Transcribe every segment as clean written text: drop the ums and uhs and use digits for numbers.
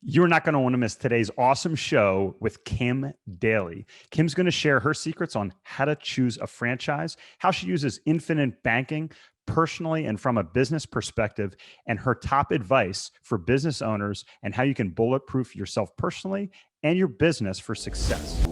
You're not going to want to miss today's awesome show with Kim Daly. Kim's going to share her secrets on how to choose a franchise, how she uses infinite banking personally and from a business perspective, and her top advice for business owners and how you can bulletproof yourself personally and your business for success.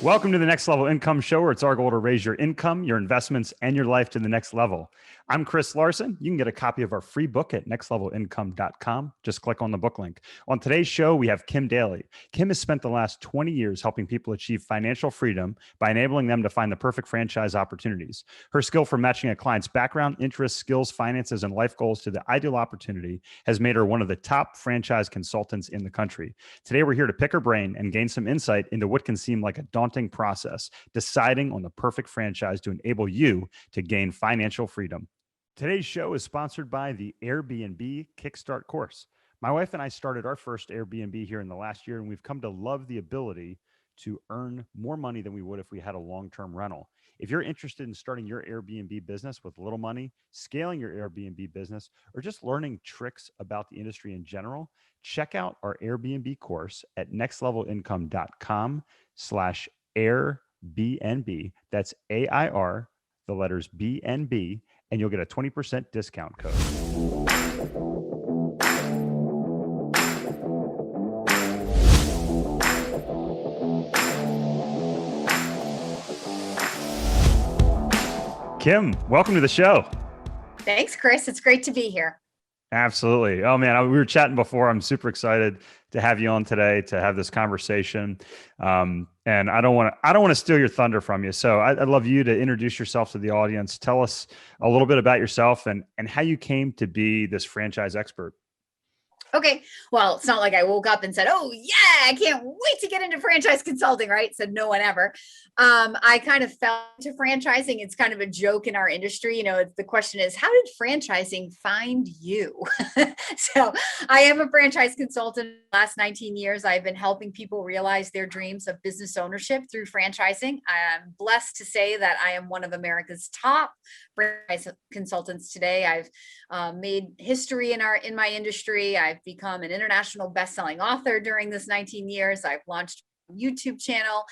Welcome to the Next Level Income Show, where it's our goal to raise your income, your investments, and your life to the next level. I'm Chris Larson. You can get a copy of our free book at nextlevelincome.com. Just click on the book link. On today's show, we have Kim Daly. Kim has spent the last 20 years helping people achieve financial freedom by enabling them to find the perfect franchise opportunities. Her skill for matching a client's background, interests, skills, finances, and life goals to the ideal opportunity has made her one of the top franchise consultants in the country. Today, we're here to pick her brain and gain some insight into what can seem like a daunting process, deciding on the perfect franchise to enable you to gain financial freedom. Today's show is sponsored by the Airbnb Kickstart course. My wife and I started our first Airbnb here in the last year, and we've come to love the ability to earn more money than we would if we had a long-term rental. If you're interested in starting your Airbnb business with little money, scaling your Airbnb business, or just learning tricks about the industry in general, check out our Airbnb course at nextlevelincome.com/Airbnb. That's AIR, the letters BNB, and you'll get a 20% discount code. Kim, welcome to the show. Thanks, Chris. It's great to be here. Absolutely. Oh man, we were chatting before. I'm super excited to have you on today to have this conversation. And I don't want to steal your thunder from you. So I'd love you to introduce yourself to the audience. Tell us a little bit about yourself and how you came to be this franchise expert. Okay. Well, it's not like I woke up and said, oh yeah, I can't wait to get into franchise consulting, right? Said no one ever. I kind of fell into franchising. It's kind of a joke in our industry. You know, the question is, how did franchising find you? So I am a franchise consultant. The last 19 years, I've been helping people realize their dreams of business ownership through franchising. I'm blessed to say that I am one of America's top franchise consultants today. I've made history in my industry. I've become an international best-selling author during this 19 years. I've launched a YouTube channel,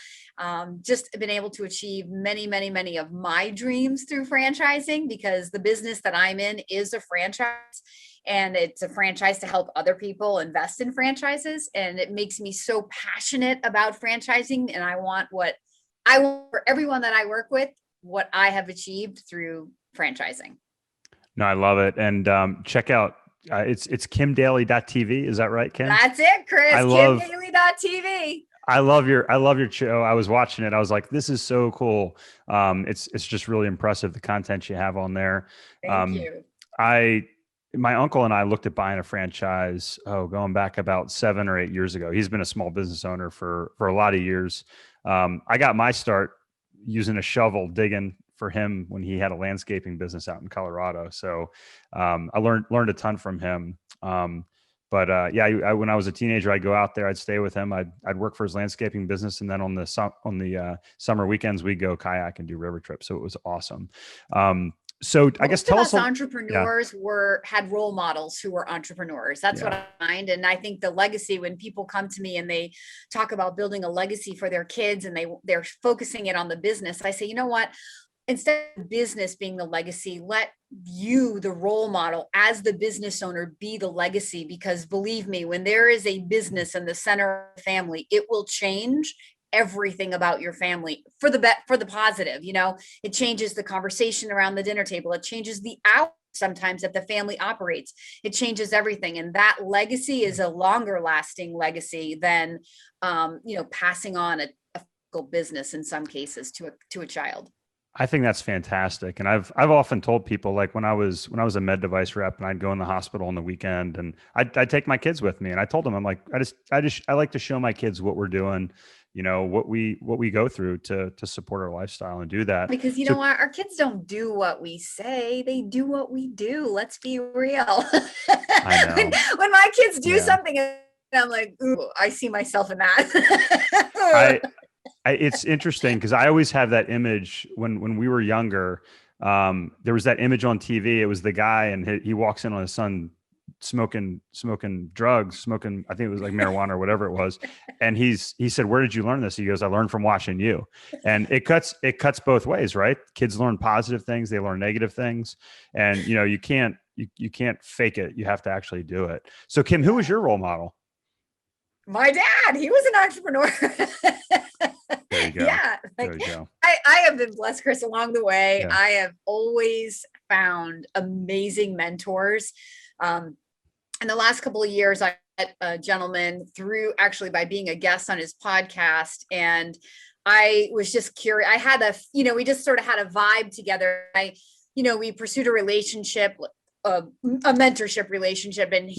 just been able to achieve many, many, many of my dreams through franchising, because the business that I'm in is a franchise, and it's a franchise to help other people invest in franchises. And it makes me so passionate about franchising. And I want for everyone that I work with, what I have achieved through franchising. No, I love it. And check out, it's kimdaly.tv. Is that right, Kim? That's it, Chris. Kimdaly.tv. I love your show. I was watching it. I was like, this is so cool. It's just really impressive, the content you have on there. Thank you. My uncle and I looked at buying a franchise, going back about 7 or 8 years ago. He's been a small business owner for a lot of years. I got my start using a shovel digging for him when he had a landscaping business out in Colorado. So I learned a ton from him. When I was a teenager, I'd go out there, I'd stay with him. I'd work for his landscaping business. And then on the summer weekends, we'd go kayak and do river trips. So it was awesome. I guess tell us. Entrepreneurs had role models who were entrepreneurs. That's what I find. And I think the legacy, when people come to me and they talk about building a legacy for their kids and they're focusing it on the business, I say, you know what? Instead of business being the legacy, let you, the role model, as the business owner, be the legacy. Because believe me, when there is a business in the center of the family, it will change everything about your family for the positive. You know, it changes the conversation around the dinner table. It changes the hour sometimes that the family operates. It changes everything. And that legacy is a longer lasting legacy than, passing on a physical business in some cases to a child. I think that's fantastic. And I've often told people, like when I was a med device rep and I'd go in the hospital on the weekend and I'd take my kids with me, and I told them, I'm like, I like to show my kids what we're doing, you know, what we go through to support our lifestyle and do that. Because you know what? Our kids don't do what we say, they do what we do. Let's be real. I know. when my kids do something, I'm like, ooh, I see myself in that. It's interesting because I always have that image when we were younger. There was that image on TV. It was the guy and he walks in on his son smoking drugs, I think it was like marijuana or whatever it was. And he said, "Where did you learn this?" He goes, "I learned from watching you." And it cuts both ways, right? Kids learn positive things, they learn negative things. And you can't fake it. You have to actually do it. So Kim, who was your role model? My dad, he was an entrepreneur. There you go. Yeah. There you go. I have been blessed, Chris, along the way. Yeah. I have always found amazing mentors. In the last couple of years, I met a gentleman by being a guest on his podcast. And I was just curious. I had we just sort of had a vibe together. We pursued a relationship, a mentorship relationship. And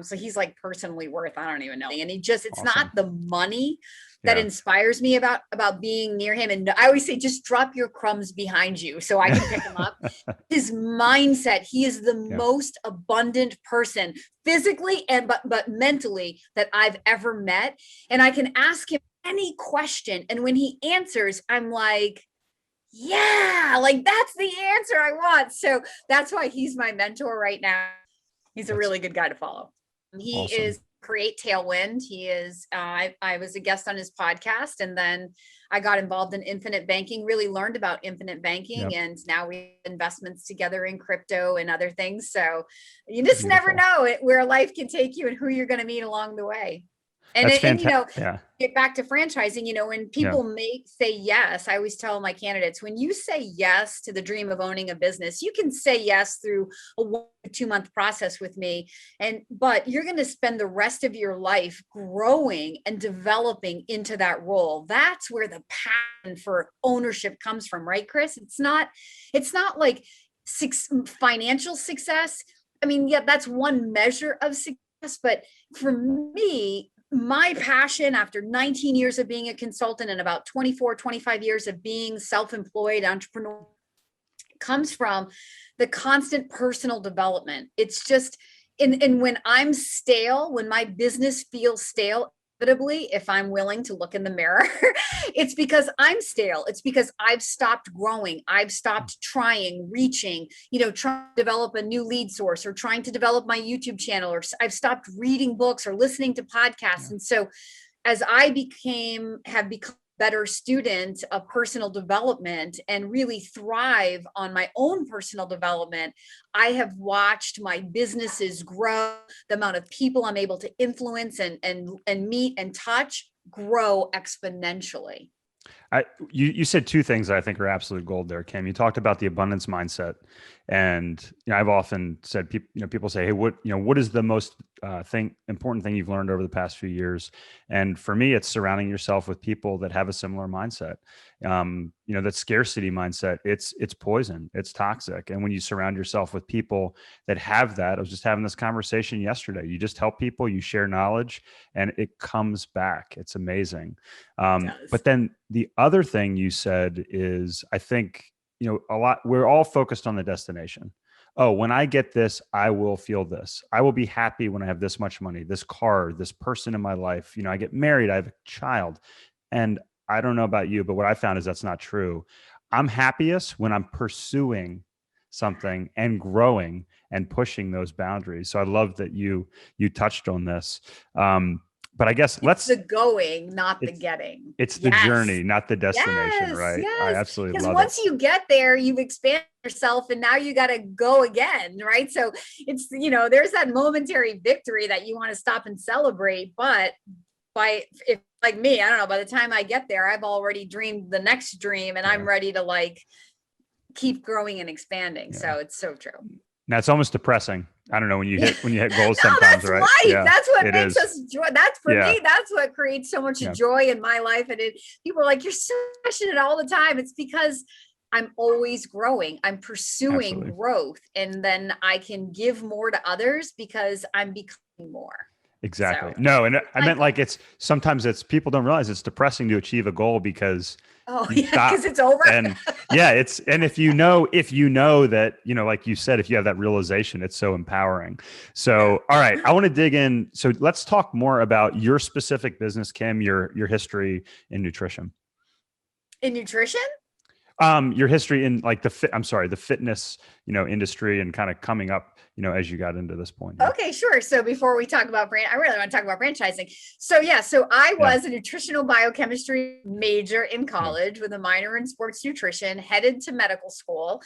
so he's like personally worth, I don't even know. And it's Awesome. not the money that inspires me about being near him. And I always say, just drop your crumbs behind you so I can pick them up. His mindset, he is the most abundant person physically but mentally that I've ever met. And I can ask him any question. And when he answers, I'm like, yeah, like that's the answer I want. So that's why he's my mentor right now. He's a really good guy to follow. He awesome. is Create Tailwind. He is, I was a guest on his podcast, and then I got involved in infinite banking, really learned about infinite banking. And now we have investments together in crypto and other things. So you just never know where life can take you and who you're going to meet along the way. And, get back to franchising, when people say yes, I always tell my candidates, when you say yes to the dream of owning a business, you can say yes through a 1 to 2 month process with me. But you're going to spend the rest of your life growing and developing into that role. That's where the passion for ownership comes from, right, Chris? It's not like financial success. I mean, that's one measure of success, but for me, my passion after 19 years of being a consultant and about 25 years of being self-employed entrepreneur comes from the constant personal development. It's just, and when I'm stale, when my business feels stale, inevitably, if I'm willing to look in the mirror, it's because I'm stale. It's because I've stopped growing. I've stopped trying, reaching, trying to develop a new lead source or trying to develop my YouTube channel, or I've stopped reading books or listening to podcasts. And so as I have become a better student of personal development and really thrive on my own personal development, I have watched my businesses grow, the amount of people I'm able to influence and meet and touch grow exponentially. You said two things that I think are absolute gold there, Kim. You talked about the abundance mindset, and I've often said people say, "Hey, what is the most important thing you've learned over the past few years?" And for me, it's surrounding yourself with people that have a similar mindset. That scarcity mindset, it's poison, it's toxic. And when you surround yourself with people that have that, I was just having this conversation yesterday. You just help people, you share knowledge, and it comes back. It's amazing. But then the other thing you said is, I think, we're all focused on the destination. Oh, when I get this, I will feel this. I will be happy when I have this much money, this car, this person in my life. I get married, I have a child. And I don't know about you, but what I found is that's not true. I'm happiest when I'm pursuing something and growing and pushing those boundaries. So I love that you touched on this. But I guess it's the going, not the getting. It's the journey, not the destination, right? Yes. I absolutely love it. Because once you get there, you've expanded yourself and now you got to go again, right? So it's, there's that momentary victory that you want to stop and celebrate. But if like me, I don't know, by the time I get there, I've already dreamed the next dream and I'm ready to keep growing and expanding. Yeah. So it's so true. Now it's almost depressing. I don't know when you hit goals sometimes, that's right? Life. Yeah, that's what makes us joy. That's for me. That's what creates so much joy in my life. And people are like, "You're so passionate all the time." It's because I'm always growing. I'm pursuing growth, and then I can give more to others because I'm becoming more. Exactly. So, no, and I meant sometimes people don't realize it's depressing to achieve a goal because because it's over. And if you know that, like you said, if you have that realization, it's so empowering. So, all right, I want to dig in. So let's talk more about your specific business, Kim, your history in nutrition. In nutrition? Your history in like the fitness, industry and kind of coming up, as you got into this point. Yeah. Okay, sure. So before we talk about I really want to talk about franchising. So I was a nutritional biochemistry major in college with a minor in sports nutrition, headed to medical school.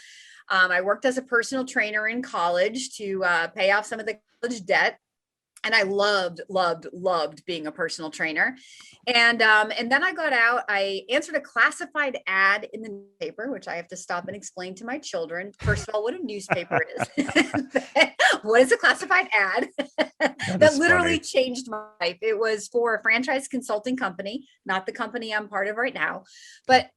I worked as a personal trainer in college to pay off some of the college debt. And I loved being a personal trainer. And then I got out, I answered a classified ad in the newspaper, which I have to stop and explain to my children. First of all, what a newspaper is. What is a classified ad? That literally changed my life. It was for a franchise consulting company, not the company I'm part of right now, but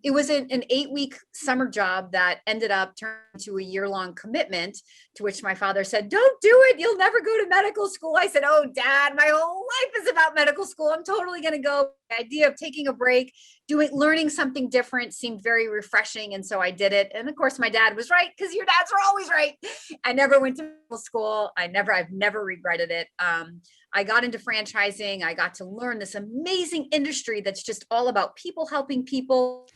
it was an 8-week summer job that ended up turning into a year-long commitment, to which my father said, "Don't do it. You'll never go to medical school." I said, "Oh, Dad, my whole life is about medical school. I'm totally going to go." The idea of taking a break, learning something different seemed very refreshing. And so I did it. And of course, my dad was right, because your dads are always right. I never went to medical school. I've never regretted it. I got into franchising. I got to learn this amazing industry that's just all about people helping people.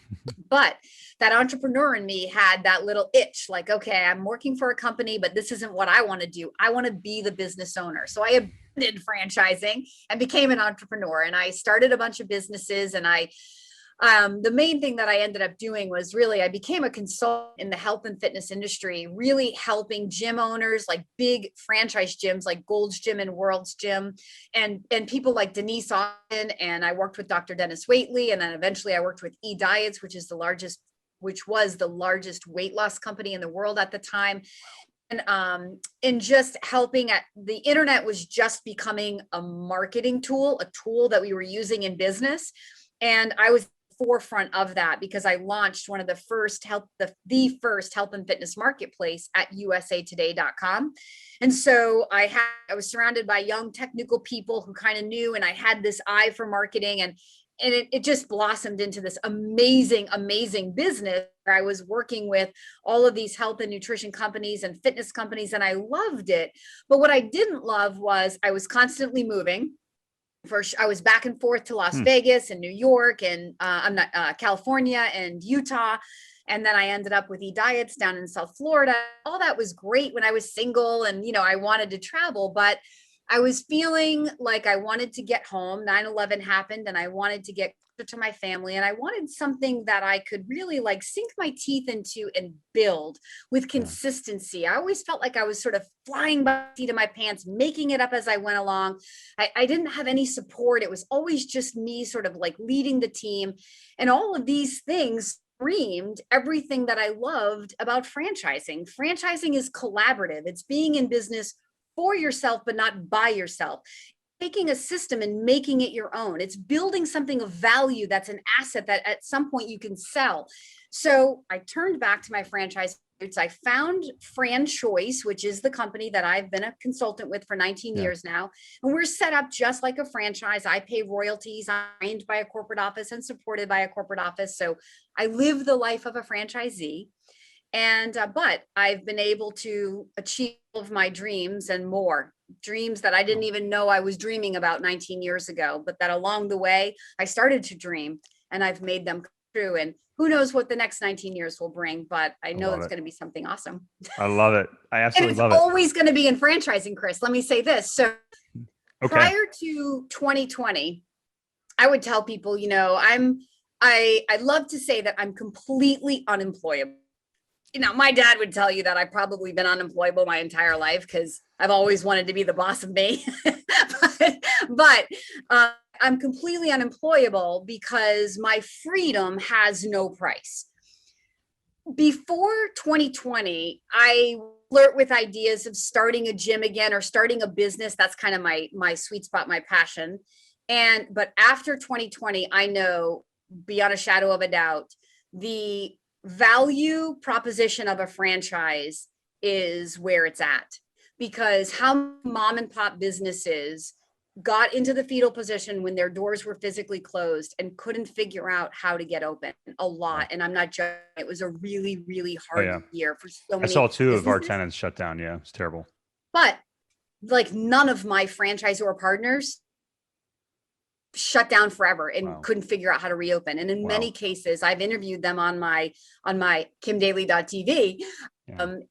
But that entrepreneur in me had that little itch, like, okay, I'm working for a company, but this isn't what I want to do. I want to be the business owner. So I abandoned franchising and became an entrepreneur. And I started a bunch of businesses. And the main thing that I ended up doing was I became a consultant in the health and fitness industry, really helping gym owners, like big franchise gyms like Gold's Gym and World's Gym, and people like Denise Austin. And I worked with Dr. Dennis Waitley. And then eventually I worked with Diets, which was the largest weight loss company in the world at the time. And just helping the internet was just becoming a marketing tool, a tool that we were using in business. And I was forefront of that because I launched one of the first the first health and fitness marketplace at usatoday.com. And so I was surrounded by young technical people who kind of knew, and I had this eye for marketing, and it just blossomed into this amazing business where I was working with all of these health and nutrition companies and fitness companies, and I loved it. But what I didn't love was I was constantly moving. First, I was back and forth to Las Vegas and New York and California and Utah. And then I ended up with Diets down in South Florida. All that was great when I was single and, I wanted to travel, but I was feeling like I wanted to get home. 9/11 happened and I wanted to get to my family, and I wanted something that I could really sink my teeth into and build with consistency. I always felt like I was sort of flying by the seat of my pants, making it up as I went along. I didn't have any support. It was always just me sort of leading the team, and all of these things screamed everything that I loved about franchising. Franchising is collaborative. It's being in business for yourself, but not by yourself. Taking a system and making it your own. It's building something of value that's an asset that at some point you can sell. So I turned back to my franchise roots. I found FranChoice, which is the company that I've been a consultant with for 19 years now. And we're set up just like a franchise. I pay royalties. I'm trained by a corporate office and supported by a corporate office. So I live the life of a franchisee. And but I've been able to achieve all of my dreams and more, dreams that I didn't even know I was dreaming about 19 years ago, but that along the way I started to dream and I've made them come true. And who knows what the next 19 years will bring, but I know it's going to be something awesome. I love it. I absolutely love it. And it's always going to be in franchising, Chris. Let me say this. So prior to 2020, I would tell people, I'd love to say that I'm completely unemployable. My dad would tell you that I've probably been unemployable my entire life because I've always wanted to be the boss of me. but I'm completely unemployable because my freedom has no price. Before 2020, I flirt with ideas of starting a gym again or starting a business. That's kind of my sweet spot, my passion. But after 2020, I know beyond a shadow of a doubt, the value proposition of a franchise is where it's at, because how mom and pop businesses got into the fetal position when their doors were physically closed and couldn't figure out how to get open. A lot. And I'm not joking. It was a really, really hard year for so many. I saw 2 businesses. Of our tenants shut down. Yeah, it's terrible. But none of my franchisor partners shut down forever and Wow. couldn't figure out how to reopen. And in many cases, I've interviewed them on my kimdaly.tv.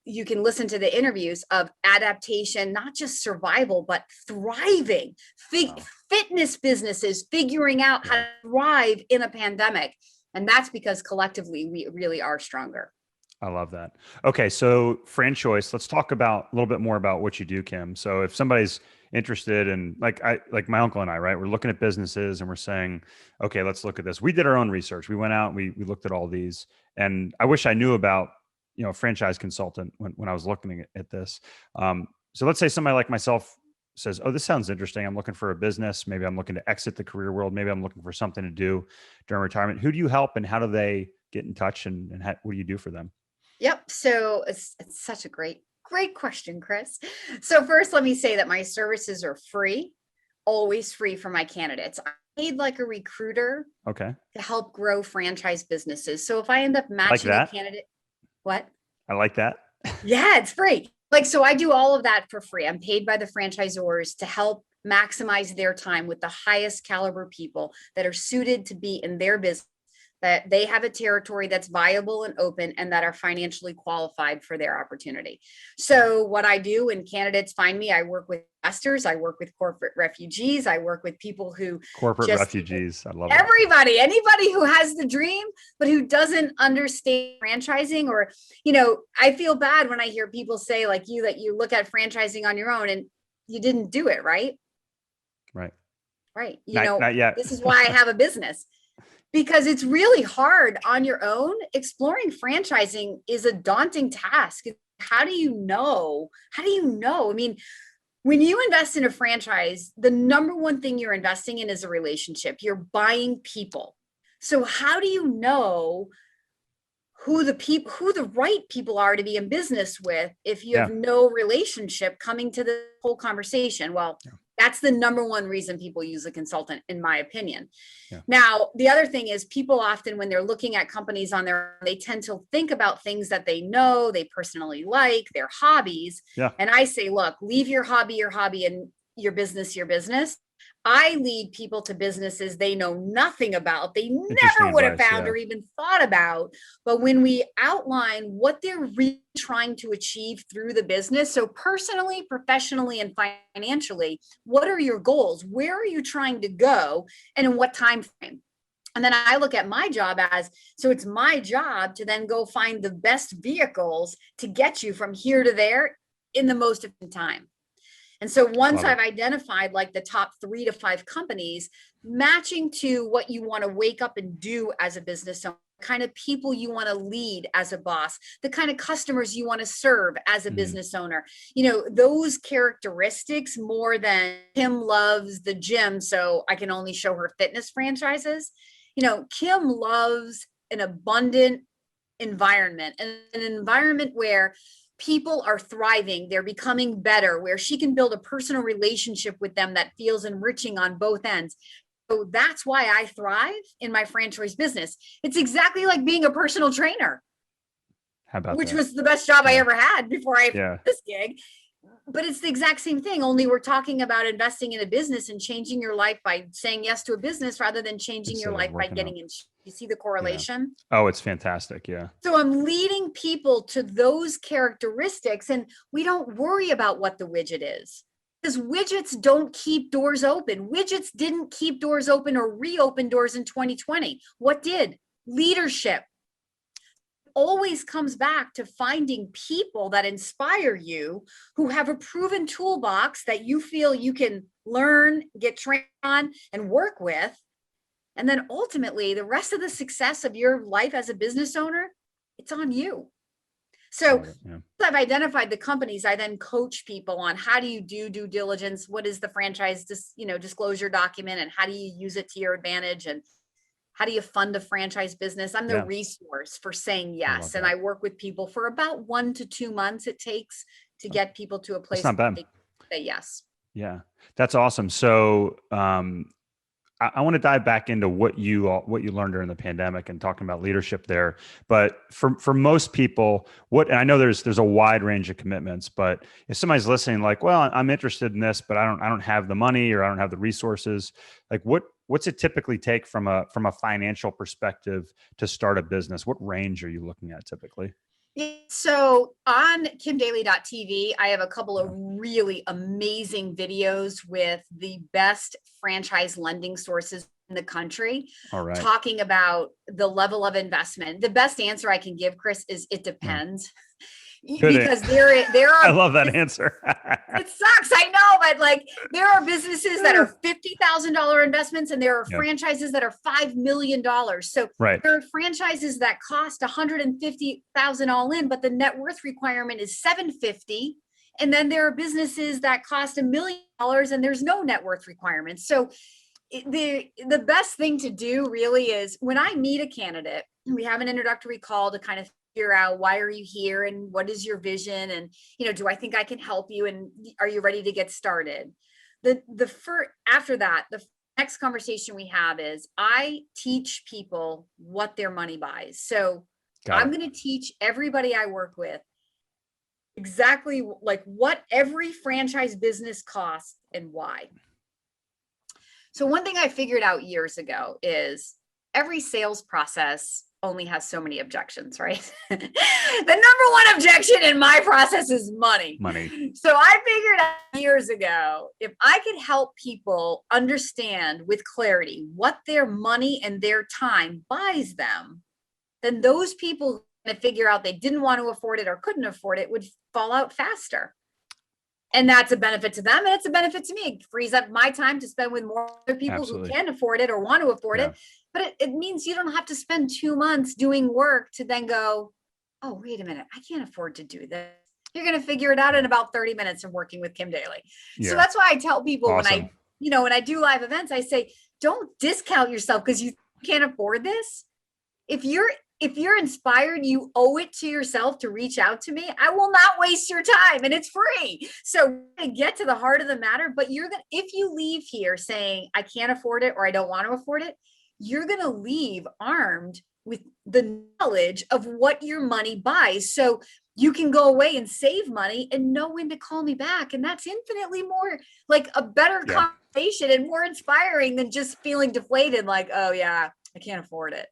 You can listen to the interviews of adaptation, not just survival, but thriving, fitness businesses figuring out how to thrive in a pandemic. And that's because collectively we really are stronger. I love that. Okay. So franchise, let's talk about a little bit more about what you do, Kim. So if somebody's interested in like my uncle and I, right, we're looking at businesses and we're saying, okay, let's look at this. We did our own research. We went out, we looked at all these, and I wish I knew about, a franchise consultant when I was looking at this. So let's say somebody like myself says, oh, this sounds interesting. I'm looking for a business. Maybe I'm looking to exit the career world. Maybe I'm looking for something to do during retirement. Who do you help and how do they get in touch and what do you do for them? Yep. So it's such a great question, Chris. So first, let me say that my services are free, always free for my candidates. I'm paid like a recruiter to help grow franchise businesses. So if I end up matching a candidate, what? I like that. Yeah, it's free. So I do all of that for free. I'm paid by the franchisors to help maximize their time with the highest caliber people that are suited to be in their business, that they have a territory that's viable and open and that are financially qualified for their opportunity. So what I do when candidates find me, I work with investors, I work with corporate refugees, I work with people who refugees. I love everybody, anybody who has the dream, but who doesn't understand franchising or, I feel bad when I hear people say like you, that you look at franchising on your own and you didn't do it, right? Right. Right. Not yet. This is why I have a business. Because it's really hard on your own. Exploring franchising is a daunting task. How do you know? I mean, when you invest in a franchise, the number one thing you're investing in is a relationship. You're buying people. So how do you know who the right people are to be in business with if you have no relationship coming to the whole conversation? Well, that's the number one reason people use a consultant, in my opinion. Yeah. Now, the other thing is people often, when they're looking at companies on they tend to think about things that they know, they personally like, their hobbies. Yeah. And I say, look, leave your hobby, and your business. I lead people to businesses they know nothing about, they never would have found or even thought about. But when we outline what they're really trying to achieve through the business, so personally, professionally, and financially, what are your goals? Where are you trying to go? And in what time frame? And then I look at my job so it's my job to then go find the best vehicles to get you from here to there in the most efficient time. And so once I've identified like the top 3 to 5 companies, matching to what you want to wake up and do as a business owner, the kind of people you want to lead as a boss, the kind of customers you want to serve as a business owner, those characteristics more than Kim loves the gym, so I can only show her fitness franchises. Kim loves an abundant environment, and an environment where people are thriving, they're becoming better, where she can build a personal relationship with them that feels enriching on both ends. So that's why I thrive in my franchise business. It's exactly like being a personal trainer. How about which that? Was the best job I ever had before I had this gig. But it's the exact same thing, only we're talking about investing in a business and changing your life by saying yes to a business rather than changing your life by getting in. You see the correlation? Yeah. Oh, it's fantastic. Yeah. So I'm leading people to those characteristics, and we don't worry about what the widget is, because widgets don't keep doors open. Widgets didn't keep doors open or reopen doors in 2020. What did? Leadership. Always comes back to finding people that inspire you, who have a proven toolbox that you feel you can learn, get trained on, and work with. And then ultimately, the rest of the success of your life as a business owner, it's on you. So I've identified the companies. I then coach people on how do you do due diligence? What is the franchise disclosure document, and how do you use it to your advantage? And how do you fund a franchise business? I'm the resource for saying yes. And I work with people for about 1 to 2 months it takes to get people to a place where they say yes. Yeah, that's awesome. So I want to dive back into what you learned during the pandemic and talking about leadership there. But for most people, and I know there's a wide range of commitments, but if somebody's listening, like, well, I'm interested in this, but I don't have the money or I don't have the resources. Like, what what's it typically take from a financial perspective to start a business? What range are you looking at typically? So on kimdaly.tv, I have a couple of really amazing videos with the best franchise lending sources in the country, All right. talking about the level of investment. The best answer I can give, Chris, is it depends. Because there are, I love that answer. It sucks, I know, but like there are businesses that are $50,000 investments, and there are franchises that are $5 million. So right. there are franchises that cost $150,000 all in, but the net worth requirement is $750,000. And then there are businesses that cost $1 million and there's no net worth requirement. So the best thing to do really is when I meet a candidate, we have an introductory call to kind of figure out why are you here and what is your vision, and do I think I can help you, and are you ready to get started? After that, the next conversation we have is I teach people what their money buys. So I'm going to teach everybody I work with exactly like what every franchise business costs and why. So one thing I figured out years ago is every sales process only has so many objections, right? The number one objection in my process is money. So I figured out years ago, if I could help people understand with clarity what their money and their time buys them, then those people that figure out they didn't want to afford it or couldn't afford it would fall out faster. And that's a benefit to them, and it's a benefit to me. It frees up my time to spend with more other people who can afford it or want to afford it. But it means you don't have to spend 2 months doing work to then go, oh, wait a minute, I can't afford to do this. You're going to figure it out in about 30 minutes of working with Kim Daly. So that's why I tell people when I do live events, I say, don't discount yourself because you can't afford this. If you're inspired, you owe it to yourself to reach out to me. I will not waste your time, and it's free. So to get to the heart of the matter, but if you leave here saying I can't afford it or I don't want to afford it, you're going to leave armed with the knowledge of what your money buys. So you can go away and save money and know when to call me back. And that's infinitely more like a better conversation and more inspiring than just feeling deflated. Like, oh yeah, I can't afford it.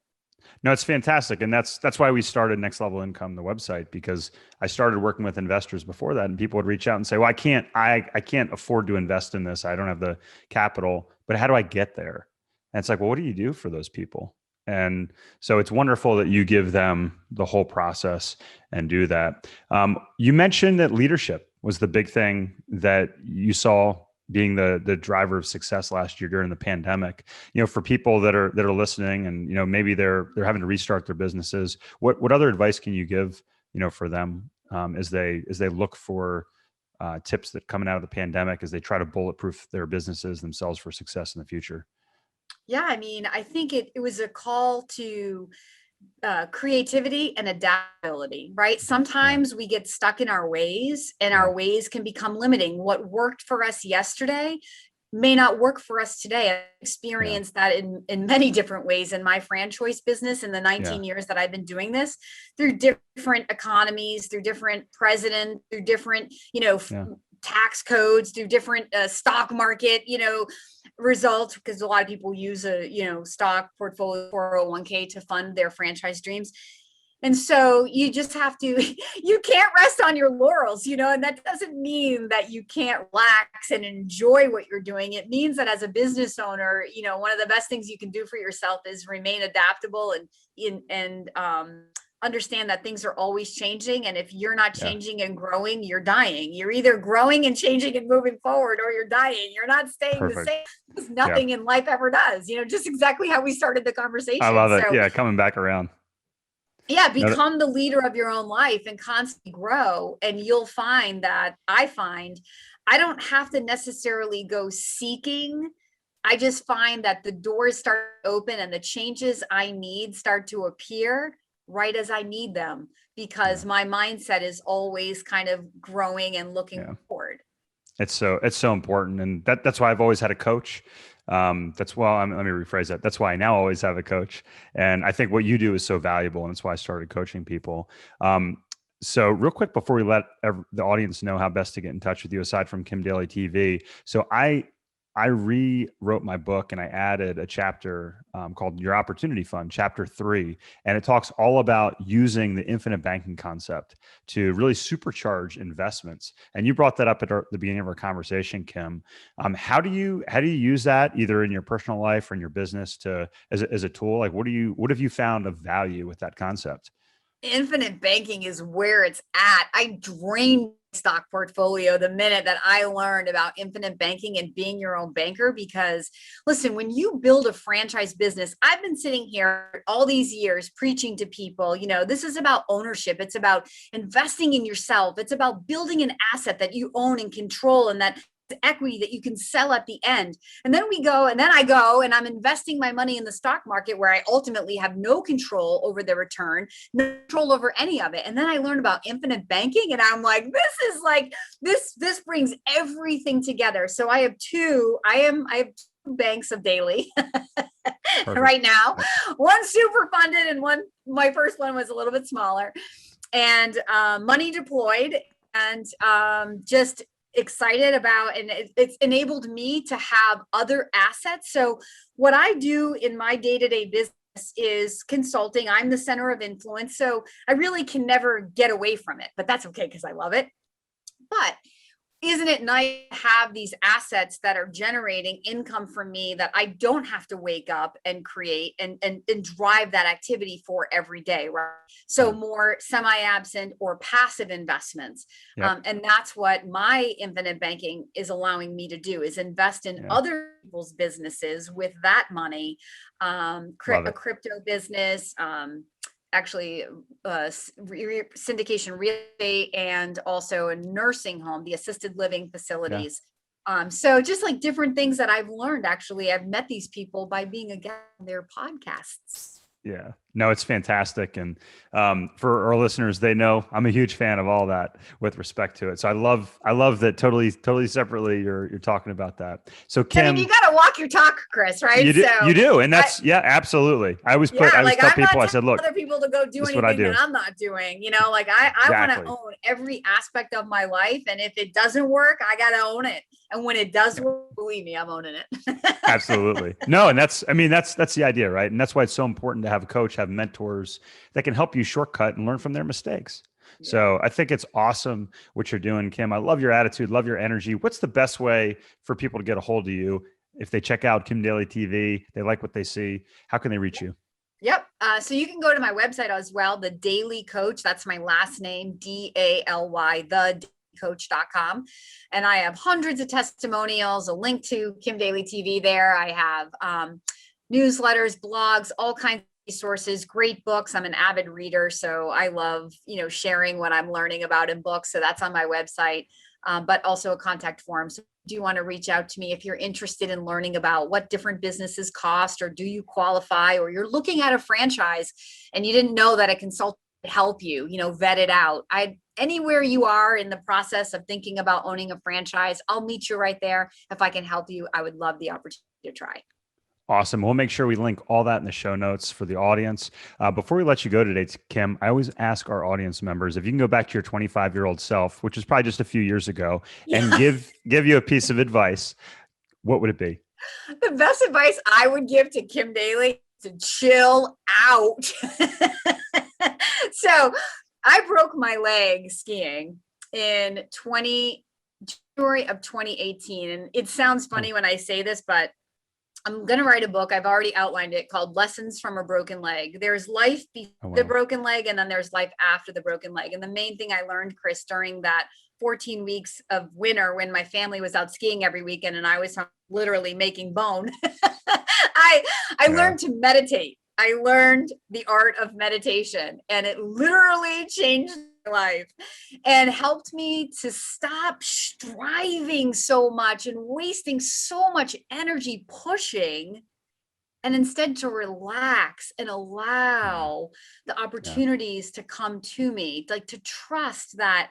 No, it's fantastic. And that's why we started Next Level Income, the website, because I started working with investors before that, and people would reach out and say, well, I can't afford to invest in this. I don't have the capital, but how do I get there? And it's like, well, what do you do for those people? And so it's wonderful that you give them the whole process and do that. You mentioned that leadership was the big thing that you saw being the driver of success last year during the pandemic. For people that are listening and maybe they're having to restart their businesses, what other advice can you give for them as they look for tips that coming out of the pandemic, as they try to bulletproof their businesses themselves for success in the future? Yeah, I mean, I think it was a call to creativity and adaptability, right? Sometimes we get stuck in our ways, and our ways can become limiting. What worked for us yesterday may not work for us today. I experienced that in many different ways in my franchise business in the 19 years that I've been doing this, through different economies, through different presidents, through different, tax codes, through different stock market, results, because a lot of people use a stock portfolio 401k to fund their franchise dreams. And so you just have to, you can't rest on your laurels, and that doesn't mean that you can't relax and enjoy what you're doing. It means that as a business owner, one of the best things you can do for yourself is remain adaptable and understand that things are always changing. And if you're not changing and growing, you're dying. You're either growing and changing and moving forward, or you're dying. You're not staying the same, because nothing in life ever does, just exactly how we started the conversation. I love it. So, coming back around. Yeah, become the leader of your own life and constantly grow. And you'll find that I don't have to necessarily go seeking. I just find that the doors start to open and the changes I need start to appear right as I need them, because my mindset is always kind of growing and looking forward. It's so important. And that's why I've always had a coach. Let me rephrase that. That's why I now always have a coach. And I think what you do is so valuable. And that's why I started coaching people. So real quick, before we let the audience know how best to get in touch with you, aside from Kim Daly TV. So I I rewrote my book and I added a chapter called Your Opportunity Fund, chapter 3. And it talks all about using the infinite banking concept to really supercharge investments. And you brought that up at the beginning of our conversation, Kim. How do you use that either in your personal life or in your business as a tool? Like, what have you found of value with that concept? Infinite banking is where it's at. I drained stock portfolio the minute that I learned about infinite banking and being your own banker. Because listen, when you build a franchise business, I've been sitting here all these years preaching to people, this is about ownership. It's about investing in yourself. It's about building an asset that you own and control, and that equity that you can sell at the end. And then I go and I'm investing my money in the stock market, where I ultimately have no control over the return, no control over any of it. And then I learned about infinite banking, and I'm like, this brings everything together. So I have two banks of Daly right now. One super funded, and my first one was a little bit smaller, and money deployed, and just excited about, and it's enabled me to have other assets. So what I do in my day-to-day business is consulting. I'm the center of influence, so I really can never get away from it, but that's okay because I love it. But isn't it nice to have these assets that are generating income for me that I don't have to wake up and create and drive that activity for every day, right? So more semi-absent or passive investments. And that's what my infinite banking is allowing me to do, is invest in other people's businesses with that money, a crypto business, actually syndication real estate, and also a nursing home, the assisted living facilities. So just like different things that I've learned. Actually, I've met these people by being a guest on their podcasts. Yeah, no, it's fantastic. And for our listeners, they know I'm a huge fan of all that with respect to it. So I love that totally separately you're talking about that. So Kim, I mean, you got to walk your talk, Chris, right? You do. And that's, absolutely. I always tell people, I said, look, other people to go do anything that I'm not doing, like I want to own every aspect of my life. And if it doesn't work, I got to own it. And when it does work, believe me, I'm owning it. Absolutely. No. And that's the idea, right? And that's why it's so important to have a coach, have mentors that can help you shortcut and learn from their mistakes. Yeah. So I think it's awesome what you're doing, Kim. I love your attitude, love your energy. What's the best way for people to get a hold of you? If they check out Kim Daly TV, they like what they see, how can they reach you? Yep. So you can go to my website as well, The Daly Coach. That's my last name, DALY, thedailycoach.com. And I have hundreds of testimonials, a link to Kim Daly TV there. I have newsletters, blogs, all kinds of resources, great books. I'm an avid reader, so I love, sharing what I'm learning about in books. So that's on my website, but also a contact form. So do you want to reach out to me if you're interested in learning about what different businesses cost, or do you qualify, or you're looking at a franchise and you didn't know that a consultant could help you, vet it out. Anywhere you are in the process of thinking about owning a franchise, I'll meet you right there. If I can help you, I would love the opportunity to try. Awesome. We'll make sure we link all that in the show notes for the audience. Before we let you go today, Kim, I always ask our audience members if you can go back to your 25-year-old self, which is probably just a few years ago, and give you a piece of advice, what would it be? The best advice I would give to Kim Daly is to chill out. So I broke my leg skiing in January of 2018. And it sounds funny when I say this, but I'm going to write a book. I've already outlined it, called Lessons from a Broken Leg. There's life before the broken leg, and then there's life after the broken leg. And the main thing I learned, Chris, during that 14 weeks of winter when my family was out skiing every weekend and I was literally making bone, I learned to meditate. I learned the art of meditation, and it literally changed my life and helped me to stop striving so much and wasting so much energy pushing, and instead to relax and allow the opportunities to come to me, like to trust that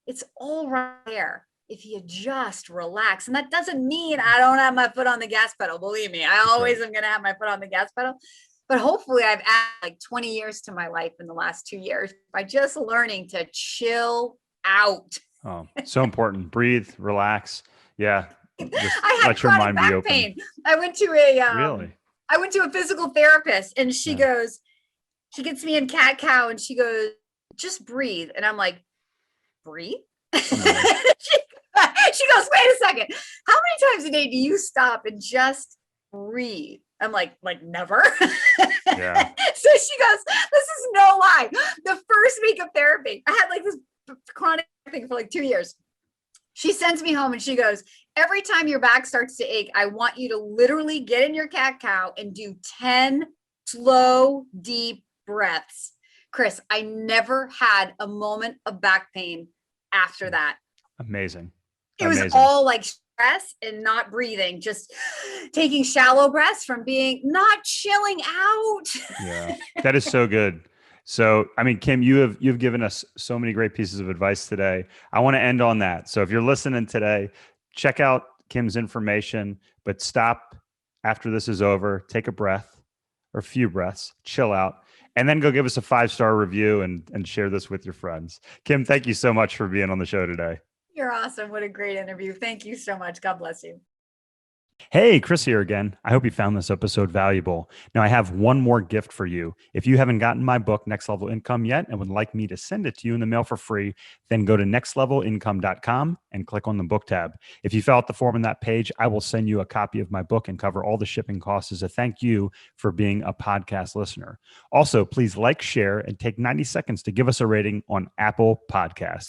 it's all right there if you just relax. And that doesn't mean I don't have my foot on the gas pedal. Believe me, I always am going to have my foot on the gas pedal. But hopefully I've added like 20 years to my life in the last 2 years by just learning to chill out. Oh, so important. Breathe, relax. Yeah. Just I had let your chronic mind be back open. pain. I went to a Really? I went to a physical therapist, and she Yeah. goes, she gets me in cat cow, and she goes, just breathe. And I'm like, breathe? Yeah. She goes, wait a second. How many times a day do you stop and just breathe? I'm like never. Yeah. So she goes, this is no lie. The first week of therapy, I had like this chronic thing for like 2 years. She sends me home and she goes, every time your back starts to ache, I want you to literally get in your cat cow and do 10 slow, deep breaths. Chris, I never had a moment of back pain after that. Amazing. It was all like stress and not breathing, just taking shallow breaths from being not chilling out. Yeah, that is so good. So, I mean, Kim, you've given us so many great pieces of advice today. I want to end on that. So if you're listening today, check out Kim's information, but stop after this is over, take a breath or a few breaths, chill out, and then go give us a 5-star review and share this with your friends. Kim, thank you so much for being on the show today. You're awesome. What a great interview. Thank you so much. God bless you. Hey, Chris here again. I hope you found this episode valuable. Now, I have one more gift for you. If you haven't gotten my book, Next Level Income, yet and would like me to send it to you in the mail for free, then go to nextlevelincome.com and click on the book tab. If you fill out the form on that page, I will send you a copy of my book and cover all the shipping costs as a thank you for being a podcast listener. Also, please like, share, and take 90 seconds to give us a rating on Apple Podcasts.